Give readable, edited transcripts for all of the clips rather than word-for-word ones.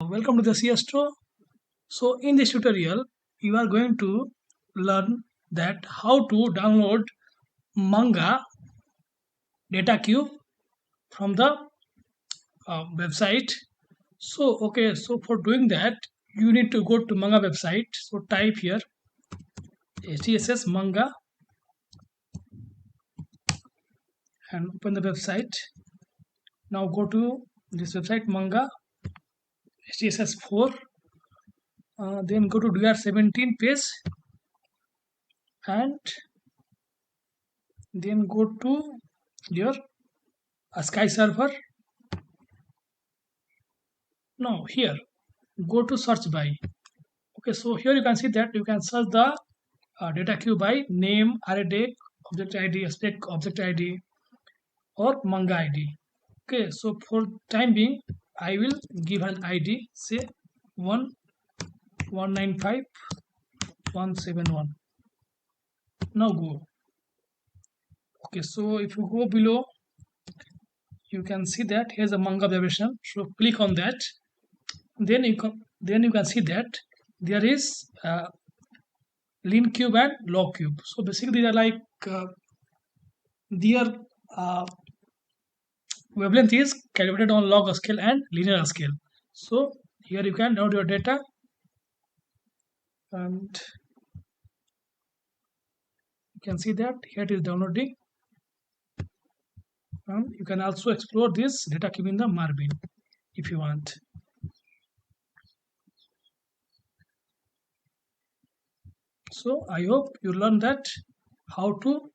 Welcome to the ASTRO. So in this tutorial, you are going to learn that how to download manga data cube from the website. So for doing that, you need to go to manga website. So type here Sdss Manga and open the website. Now go to this website manga Sdss 4. Then go to DR17 page and then go to your Sky server. Now here go to search by. Okay, so here you can see that you can search the data queue by name, array date, object id, spec object id, or manga id. Okay, so for time being I will give an id, say 1195171. Now go. Okay, so if you go below, you can see that here's a manga version. So click on that. Then you can see that there is lean cube and log cube. So basically they are like their wavelength is calibrated on log scale and linear scale. So here you can download your data and you can see that here it is downloading. And you can also explore this data cube in the Marvin if you want. So I hope you learned that how to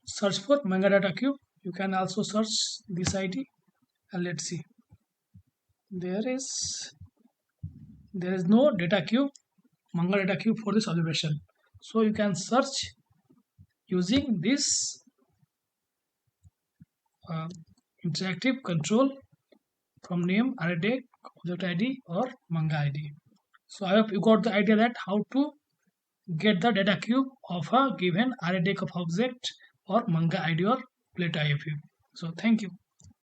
search for manga data cube. You can also search this ID and let's see. There is no data cube, manga data cube for this observation. So you can search using this interactive control from name, array date, object ID, or manga ID. So I hope you got the idea that how to get the data cube of a given array date of object or manga ID or plate IFU. So thank you.